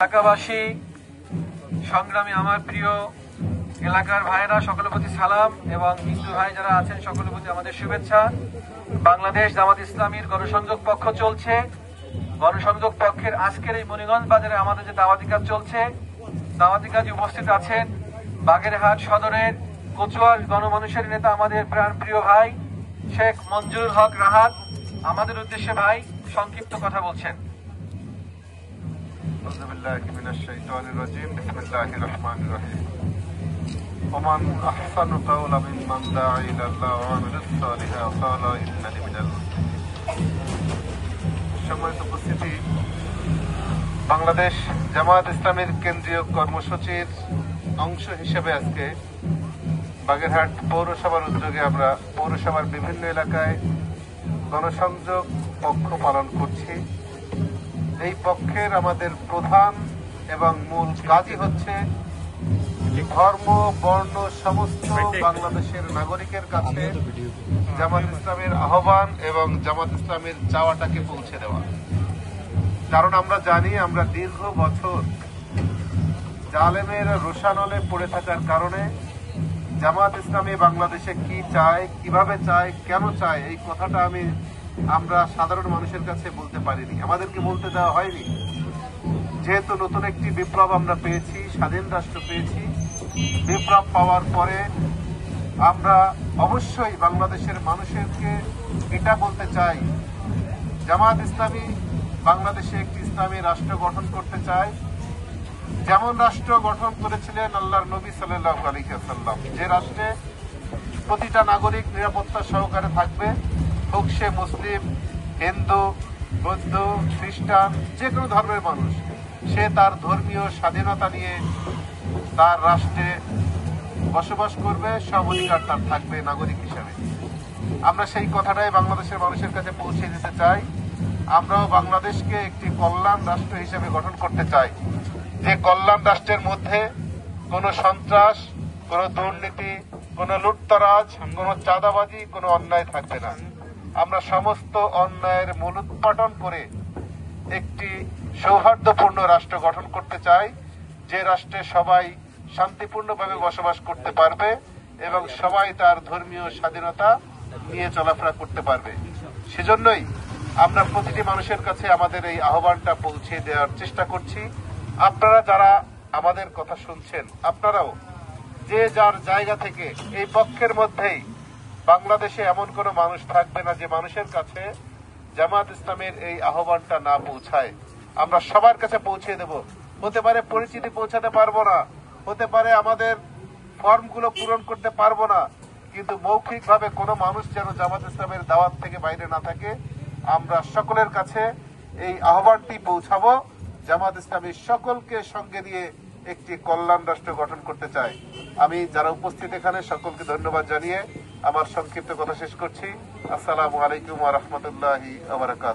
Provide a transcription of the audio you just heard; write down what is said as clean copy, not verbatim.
ঢাকাবাসী, সংগ্রামী আমার প্রিয় এলাকার ভাইরা, সকলের প্রতি সালাম এবং হিন্দু ভাই যারা আছেন সকলের প্রতি আমাদের শুভেচ্ছা। বাংলাদেশ জামাত ইসলামীর গণসংযোগ পক্ষ চলছে। গণসংযোগ পক্ষের আজকের এই মনিগঞ্জ বাজারে আমাদের যে দাওয়াতি কাজ চলছে, দাওয়াতি কাজে উপস্থিত আছেন বাগেরহাট সদরের কচুয়ার গণমানুষের নেতা আমাদের প্রাণ প্রিয় ভাই শেখ মঞ্জুরুল হক রাহাত। আমাদের উদ্দেশ্যে ভাই সংক্ষিপ্ত কথা বলছেন। সম্মানিত উপস্থিতি, বাংলাদেশ জামায়াত ইসলামীর কেন্দ্রীয় কর্মসূচির অংশ হিসেবে আজকে বাগেরহাট পৌরসভার উদ্যোগে আমরা পৌরসভার বিভিন্ন এলাকায় গণসংযোগ পক্ষ পালন করছি। এই পক্ষের আমাদের প্রধান এবং মূল কাজই হচ্ছে ধর্ম বর্ণ সমস্ত বাংলাদেশের নাগরিকের কাছে জামাত ইসলামের আহ্বান এবং জামাত ইসলামের চাওয়াটাকে পৌঁছে দেওয়া। কারণ আমরা জানি, আমরা দীর্ঘ বছর জালেমের রোষানলে পড়ে থাকার কারণে জামাত ইসলামী বাংলাদেশে কি চায়, কিভাবে চায়, কেন চায়, এই কথাটা আমরা সাধারণ মানুষের কাছে বলতে পারিনি, আমাদেরকে বলতে দেওয়া হয়নি। যেহেতু নতুন একটি বিপ্লব আমরা পেয়েছি, স্বাধীন রাষ্ট্র পেয়েছি, বিপ্লব পাওয়ার পরে আমরা অবশ্যই বাংলাদেশের মানুষেরকে এটা বলতে চাই, জামাত ইসলামী বাংলাদেশে একটি ইসলামী রাষ্ট্র গঠন করতে চায়, যেমন রাষ্ট্র গঠন করেছিলেন আল্লাহর নবী সাল্লাল্লাহু আলাইহি ওয়াসাল্লাম, যে রাষ্ট্রে প্রতিটা নাগরিক নিরাপত্তা সহকারে থাকবে, হোক সে মুসলিম, হিন্দু, বৌদ্ধ, খ্রিস্টান, যে কোনো ধর্মের মানুষ, সে তার ধর্মীয় স্বাধীনতা নিয়ে তার রাষ্ট্রে বসবাস করবে, সব অধিকার তার থাকবে নাগরিক হিসেবে। আমরা সেই কথাটাই বাংলাদেশের মানুষের কাছে পৌঁছে দিতে চাই। আমরাও বাংলাদেশকে একটি কল্যাণ রাষ্ট্র হিসেবে গঠন করতে চাই, যে কল্যাণ রাষ্ট্রের মধ্যে কোনো সন্ত্রাস, কোনো দুর্নীতি, কোনো লুটতরাজ, কোনো চাঁদাবাজি, কোনো অন্যায় থাকবে না। আমরা সমস্ত অন্যায়ের মূলোৎপাটন করে একটি সৌহার্দ্যপূর্ণ রাষ্ট্র গঠন করতে চাই, যে রাষ্ট্রে সবাই শান্তিপূর্ণভাবে বসবাস করতে পারবে এবং সবাই তার ধর্মীয় স্বাধীনতা নিয়ে চলাফেরা করতে পারবে। সেজন্যই আমরা প্রতিটি মানুষের কাছে আমাদের এই আহ্বানটা পৌঁছে দেওয়ার চেষ্টা করছি। আপনারা যারা আমাদের কথা শুনছেন, আপনারাও যে যার জায়গা থেকে, এই পক্ষের মধ্যেই বাংলাদেশে এমন কোনো মানুষ থাকবে না যে মানুষের কাছে জামাত ইসলামের এই আহ্বানটা না পৌঁছায়। আমরা সবার কাছে পৌঁছে দেব। হতে পারে পরিচিতি পৌঁছাতে পারবো না, হতে পারে আমাদের ফর্মগুলো পূরণ করতে পারবো না, কিন্তু মৌখিকভাবে কোনো মানুষ যেন জামাত ইসলামের দাওয়াত থেকে বাইরে না থাকে, আমরা সকলের কাছে এই আহ্বানটি পৌঁছাবো। জামাত ইসলামী সকলকে সঙ্গে নিয়ে একটি কল্যাণ রাষ্ট্র গঠন করতে চাই। আমি যারা উপস্থিত এখানে সকলকে ধন্যবাদ জানিয়ে আমার সংক্ষিপ্ত কথা শেষ করছি। আসসালামু আলাইকুম ওয়া রাহমাতুল্লাহি ওয়া বারাকাতুহু।